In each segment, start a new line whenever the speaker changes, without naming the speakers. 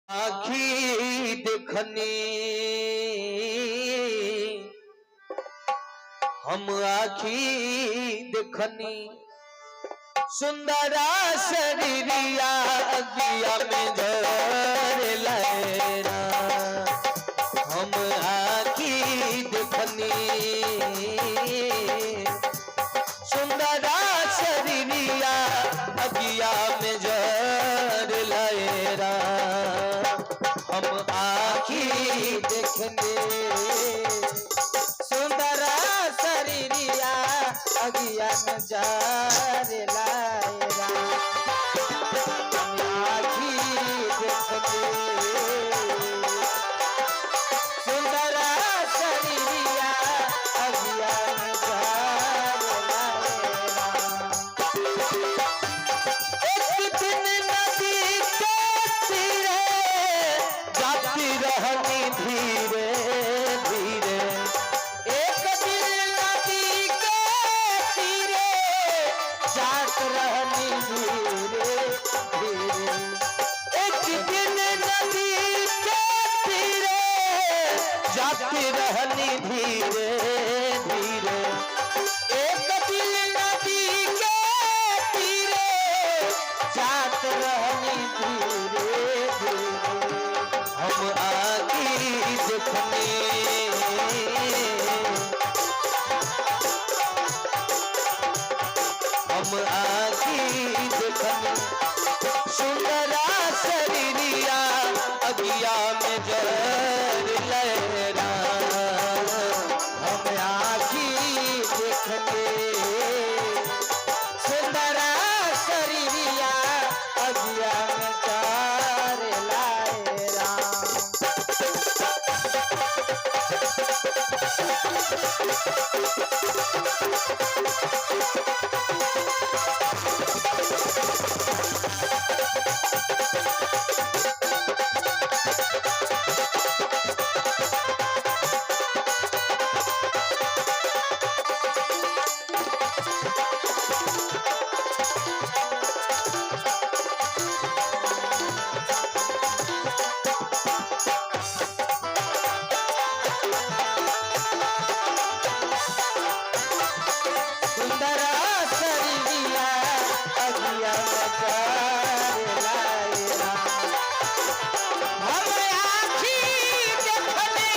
आखी देखनी हम आखी देखनी सुंदरा शरीरिया अगिया में धर लहरा हम आखी देखनी सुंदरा शरीरिया अगिया में जर लहरा हम आखी देखने सुंदरा शरीरिया अगिया में जर लहरा हम आखी देखने सुंदरा शरीरिया अगिया में जर लहरा एक दिन नदी के तीरे जाती रहनी धीरे धीरे एक दिन नदी के तीरे जात रहनी धीरे धीरे एक दिन नदी के तीरे जाती रहनी धीरे धीरे एक दिन नदी के तीरे जात रहनी धीरे धीरे हम आगे देखने हम आगे देखने सुंदरा शरीरिया अगिया में जर लहरा हम आगे देखने सुंदरा शरीरिया अगिया में जर लहरा सुंदरा शरीरिया अगिया में जर लहरा हम आखी देखने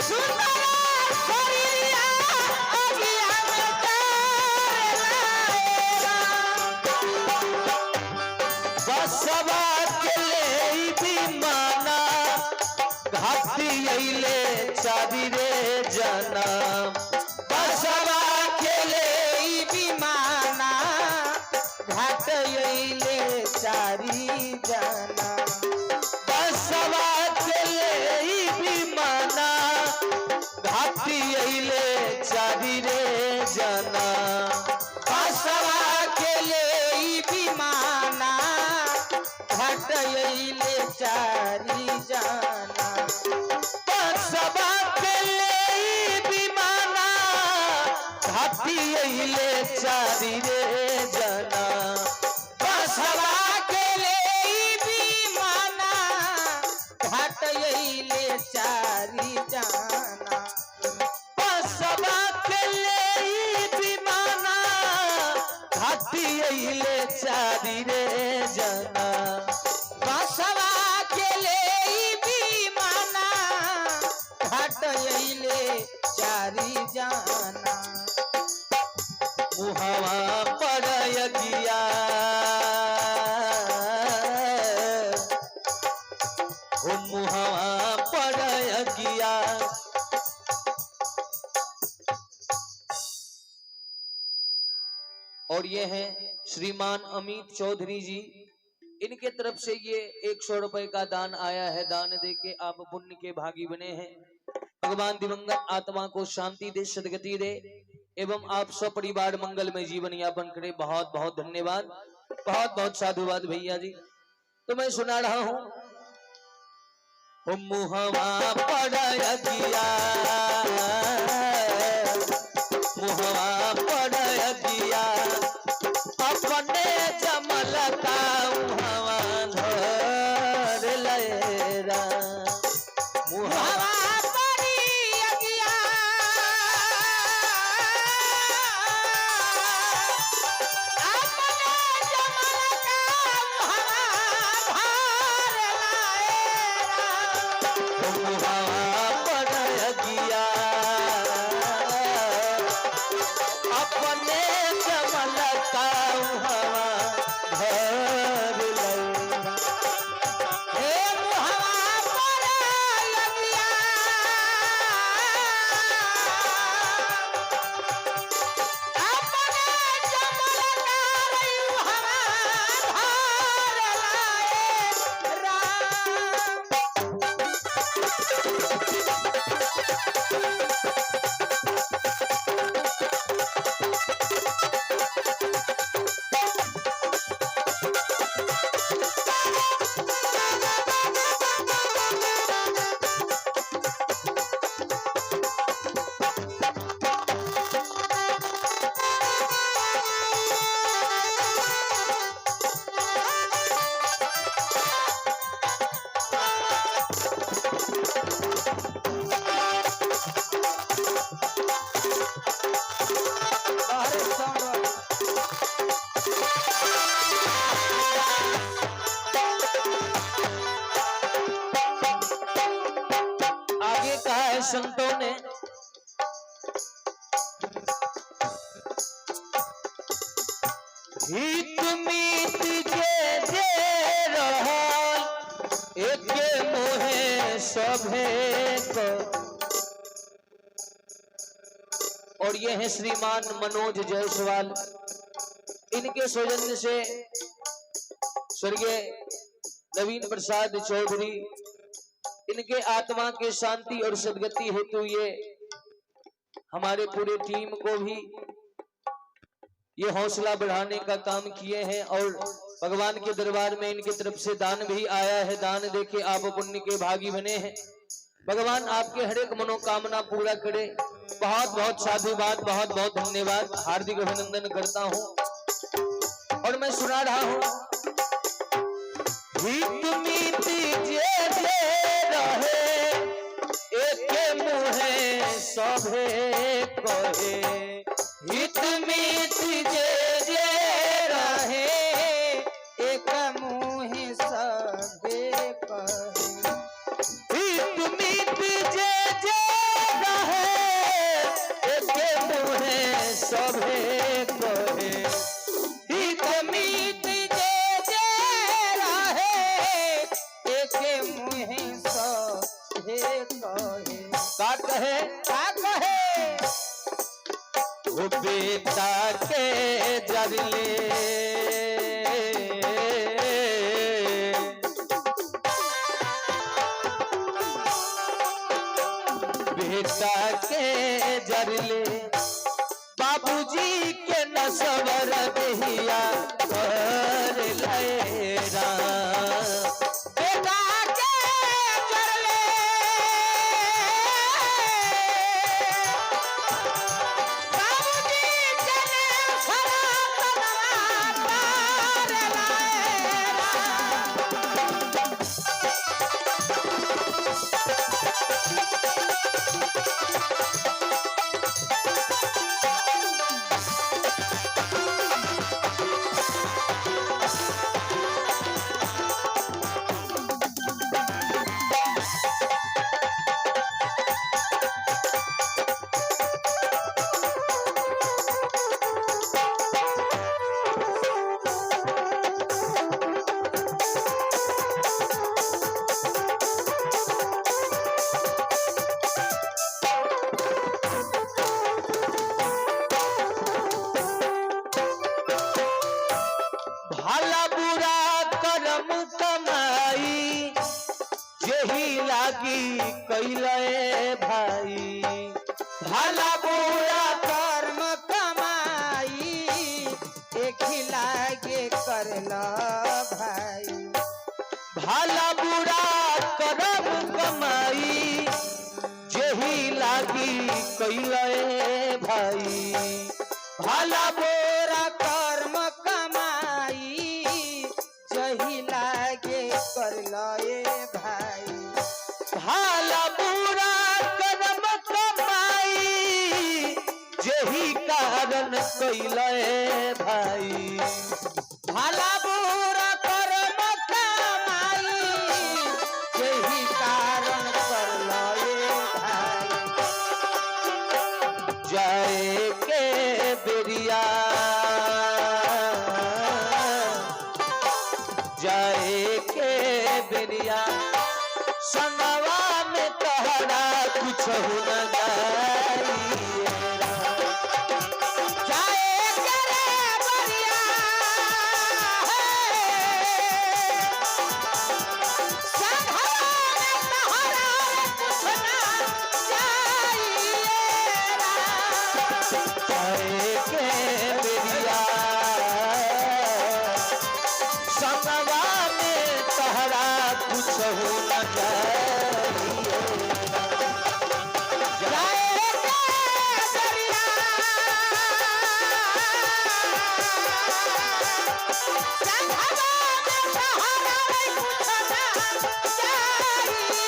सुंदरा शरीरिया अगिया में जर लहरा बसवा के ले दीवाना घाटी अइले चारी रे जना बसवा के ले दीवाना घाट अइले चारी जना बसवा के ले दीवाना घाटी अइले चारी रे जना बसवा के ले दीवाना घाट अइले चारी जना बसवा के ले दीवाना घाटी अइले चारी रे जना बसवा के ले दीवाना घाट अइले चारी जना बसवा के ले दीवाना घाटी अइले चारी रे जना बसवा के ले दीवाना घाट अइले चारी जना मुहवा पड़य गिया ओ मुहवा पड़य गिया और ये हैं श्रीमान अमित चौधरी जी इनके तरफ से ये 100 रुपए का दान आया है दान दे के आप पुण्य के भागी बने हैं भगवान दिवंगत आत्मा को शांति दे सदगति दे एवं आप सब परिवार मंगल में जीवन यापन करे बहुत बहुत धन्यवाद बहुत बहुत साधुवाद भैया जी तो मैं सुना रहा हूँ मुहवा पड़य गिया मुहवा पड़य गिया अपने जमल का संतों ने। हित मीत जे जे रहल एके मोहे सभे को। और ये है श्रीमान मनोज जायसवाल, इनके सौजन्य से स्वर्गीय नवीन प्रसाद चौधरी, इनके आत्मा के शांति और सदगति हेतु ये हमारे पूरे टीम को भी ये हौसला बढ़ाने का काम किए हैं। और भगवान के दरबार में इनकी तरफ से दान भी आया है। दान देके आप पुण्य के भागी बने हैं। भगवान आपके हर एक मनोकामना पूरा करे। बहुत बहुत साधुवाद, बहुत बहुत धन्यवाद, हार्दिक अभिनंदन करता हूं। और मैं सुना रहा हूं, हित मीत जे जे रहे एके मुहे सभे कहे। हित मीत जे जे रहे एक मुहे सभे कहे। हित मीत जे जे रहे एके मुहे सभे कहे। हित मीत जे जे रहे एके मुहे सभे कहे। का कहे? का कहे? वो बेटा के जरले बेटा के जरले बाबूजी के नसवर दहिया कर लेरा। बेटा के जरले बाबूजी के नसवर दहिया भला बुरा करम कमाई यही लागी कैले भाई। भला बुरा कर्म कमाई एक ही लागे करला भाई। भला बुरा करम कमाई यही लागी कैले भाई। भला बुरा कर्म कमाई जही लागे कर लाए भाई। भला बुरा कर्म कमाई जही कारण कैले भाई। भला बुरा कर्म कमाई जही कारण कर लाए भाई। जाए के बेरिया जाए के बेरिया संगवा में तहरा कुछ न जाइएरा। जाए के बेरिया संगवा में तहरा कुछ न जाइएरा। जाए के बेरिया संगवा में तहरा कुछ न जाइए। जाए के दरिया संगवा में तहरा कुछ न जाइए।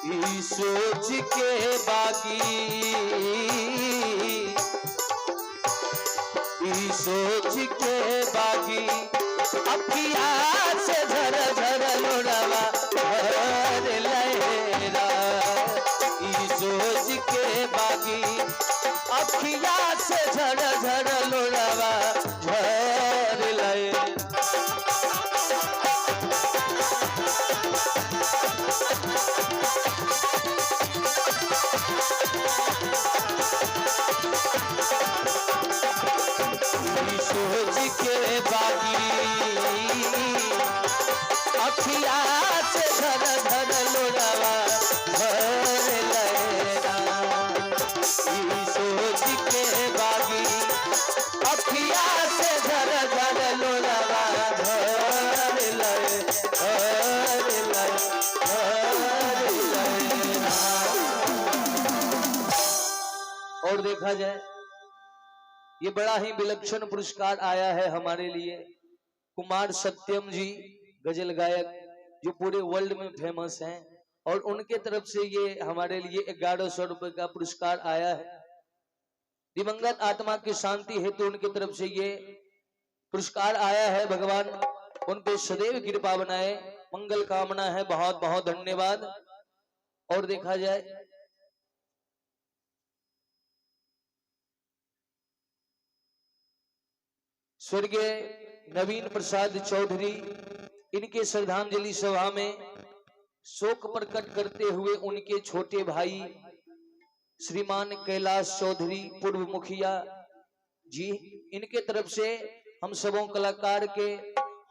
ई सोच के बागी, ई सोच के बागी, अखिया से झर झर लोड़वा भर लहरा। ई सोच के बागी, अखिया से झर झर लोड़वा भर लहरा। सोच के बागी, अखिया से धर धर लोड़वा भर लहरा। सोच के बागी, अखिया से धर धर लोड़वा भर लहरा। और देखा जाए ये बड़ा ही विलक्षण पुरस्कार आया है हमारे लिए। कुमार सत्यम जी गजल गायक जो पूरे वर्ल्ड में फेमस हैं, और उनके तरफ से ये हमारे लिए 1100 रुपए का पुरस्कार आया है। दिवंगत आत्मा की शांति हेतु उनकी तरफ से ये पुरस्कार आया है। भगवान उन पे सदैव कृपा बनाए, मंगल कामना है। बहुत बहुत धन्यवाद। और देखा जाए स्वर्गीय नवीन प्रसाद चौधरी, इनके श्रद्धांजलि सभा में शोक प्रकट करते हुए उनके छोटे भाई श्रीमान कैलाश चौधरी पूर्व मुखिया जी, इनके तरफ से हम सबों कलाकार के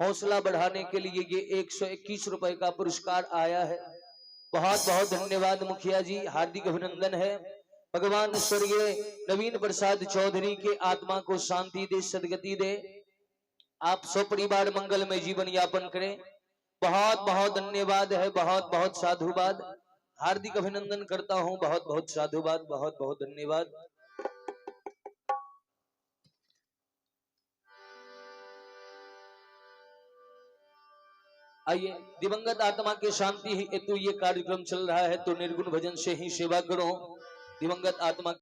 हौसला बढ़ाने के लिए ये 121 रुपए का पुरस्कार आया है। बहुत बहुत धन्यवाद मुखिया जी, हार्दिक अभिनंदन है। भगवान स्वर्गीय नवीन प्रसाद चौधरी के आत्मा को शांति दे, सदगति दे। आप सब परिवार मंगल में जीवन यापन करें। बहुत बहुत धन्यवाद है, बहुत बहुत साधुवाद, हार्दिक अभिनंदन करता हूं। बहुत बहुत साधुवाद, बहुत बहुत धन्यवाद। आइए, दिवंगत आत्मा की शांति हेतु ये कार्यक्रम चल रहा है, तो निर्गुण भजन से ही सेवा करो। दिवंगत आत्मा